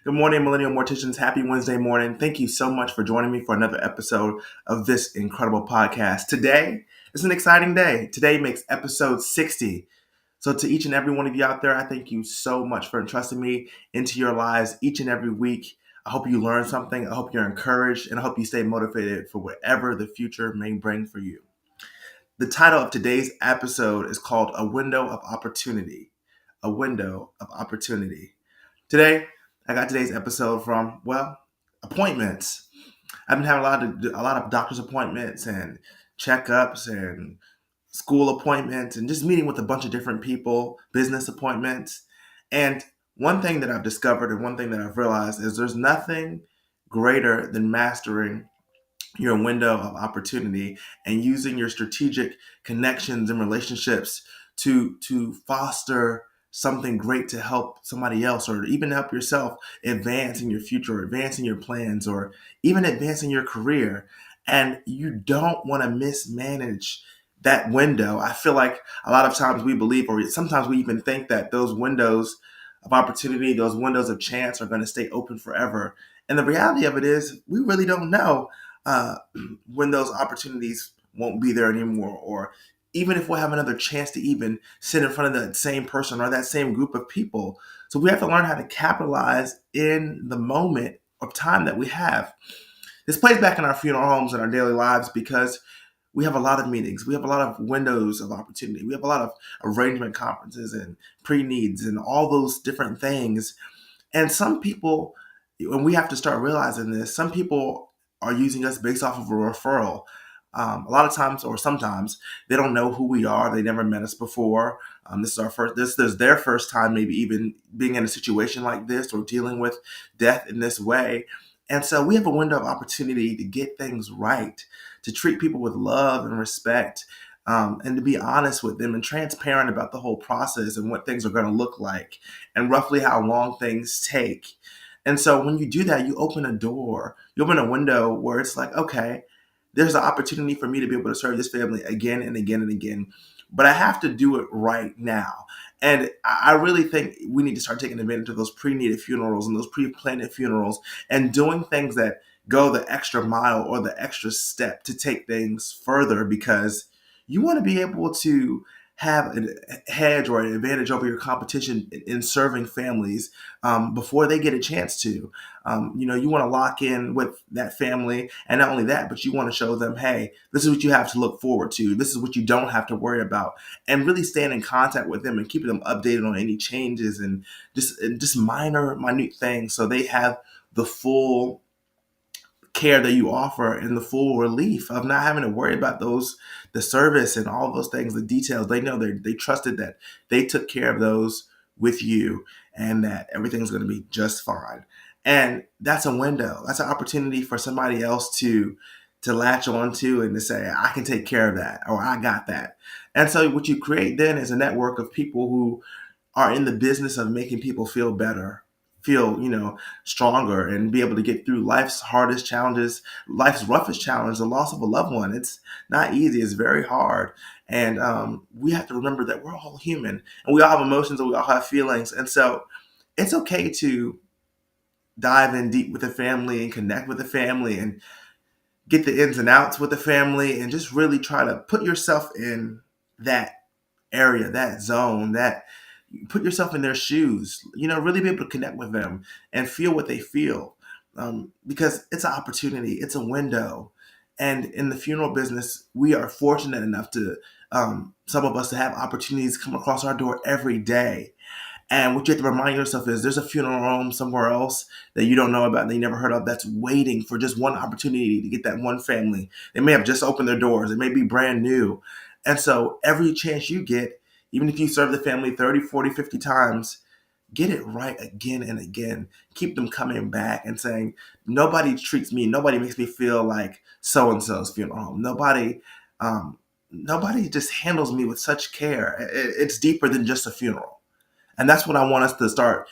Good morning, Millennial Morticians. Happy Wednesday morning. Thank you so much for joining me for another episode of this incredible podcast. Today is an exciting day. Today makes episode 60. So, to each and every one of you out there, I thank you so much for entrusting me into your lives each and every week. I hope you learn something. I hope you're encouraged, and I hope you stay motivated for whatever the future may bring for you. The title of today's episode is called A Window of Opportunity. A Window of Opportunity. Today, I got today's episode from, appointments. I've been having a lot of doctor's appointments and checkups and school appointments and just meeting with a bunch of different people, business appointments. And one thing that I've discovered and one thing that I've realized is there's nothing greater than mastering your window of opportunity and using your strategic connections and relationships to foster something great to help somebody else or even help yourself advance in your future, advance in your plans, or even advance in your career. And you don't want to mismanage that window. I feel like a lot of times we believe, or sometimes we even think that those windows of opportunity, those windows of chance are going to stay open forever. And the reality of it is we really don't know uh, when those opportunities won't be there anymore, or even if we'll have another chance to even sit in front of that same person or that same group of people. So we have to learn how to capitalize in the moment of time that we have. This plays back in our funeral homes and our daily lives because we have a lot of meetings. We have a lot of windows of opportunity. We have a lot of arrangement conferences and pre-needs and all those different things. And some people, and we have to start realizing this, some people are using us based off of a referral. A lot of times, or sometimes, they don't know who we are. They never met us before. This is our first. This is their first time, maybe even being in a situation like this or dealing with death in this way. And so we have a window of opportunity to get things right, to treat people with love and respect, and to be honest with them and transparent about the whole process and what things are going to look like and roughly how long things take. And so when you do that, you open a door, you open a window where it's like, okay, there's an opportunity for me to be able to serve this family again and again and again, but I have to do it right now. And I really think we need to start taking advantage of those pre-needed funerals and those pre-planned funerals and doing things that go the extra mile or the extra step to take things further, because you want to be able to have a hedge or an advantage over your competition in serving families before they get a chance to. You want to lock in with that family, and not only that, but you want to show them, hey, this is what you have to look forward to. This is what you don't have to worry about, and really staying in contact with them and keeping them updated on any changes and just minute things, so they have the full care that you offer and the full relief of not having to worry about the service and all those things, the details. They know they trusted that they took care of those with you and that everything's going to be just fine. And that's a window. That's an opportunity for somebody else to latch onto and to say, I can take care of that, or I got that. And so what you create then is a network of people who are in the business of making people feel better, feel, stronger, and be able to get through life's hardest challenges, life's roughest challenge, the loss of a loved one. It's not easy. It's very hard. And we have to remember that we're all human and we all have emotions and we all have feelings. And so it's okay to dive in deep with the family and connect with the family and get the ins and outs with the family and just really try to put yourself in that area, that zone, that put yourself in their shoes, really be able to connect with them and feel what they feel. Because it's an opportunity, it's a window. And in the funeral business, we are fortunate enough to, some of us, to have opportunities come across our door every day. And what you have to remind yourself is there's a funeral home somewhere else that you don't know about, that you never heard of, that's waiting for just one opportunity to get that one family. They may have just opened their doors. It may be brand new. And so every chance you get, even if you serve the family 30, 40, 50 times, get it right again and again. Keep them coming back and saying, nobody makes me feel like so-and-so's funeral home. Nobody just handles me with such care. It's deeper than just a funeral. And that's what I want us to start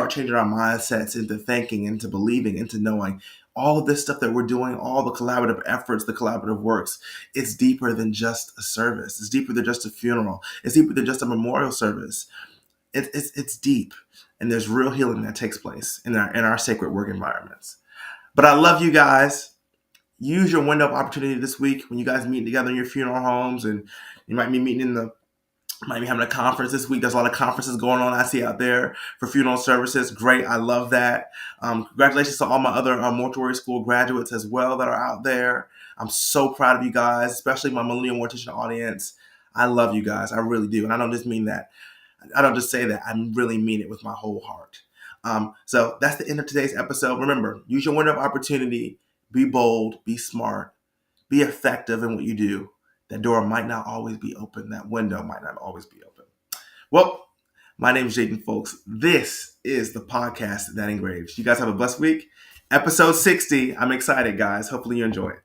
changing our mindsets into thinking, into believing, into knowing all of this stuff that we're doing, all the collaborative efforts, the collaborative works. It's deeper than just a service. It's deeper than just a funeral. It's deeper than just a memorial service. it's deep, and there's real healing that takes place in our sacred work environments. But I love you guys. Use your window of opportunity this week when you guys meet together in your funeral homes, and you might be meeting might be having a conference this week. There's a lot of conferences going on I see out there for funeral services. Great. I love that. Congratulations to all my other mortuary school graduates as well that are out there. I'm so proud of you guys, especially my Millennial Mortician audience. I love you guys. I really do. And I don't just mean that. I don't just say that. I really mean it with my whole heart. So that's the end of today's episode. Remember, use your window of opportunity. Be bold. Be smart. Be effective in what you do. That door might not always be open. That window might not always be open. Well, my name is Jaden Fowlkes. This is the podcast that engraves. You guys have a blessed week. Episode 60. I'm excited, guys. Hopefully you enjoy it.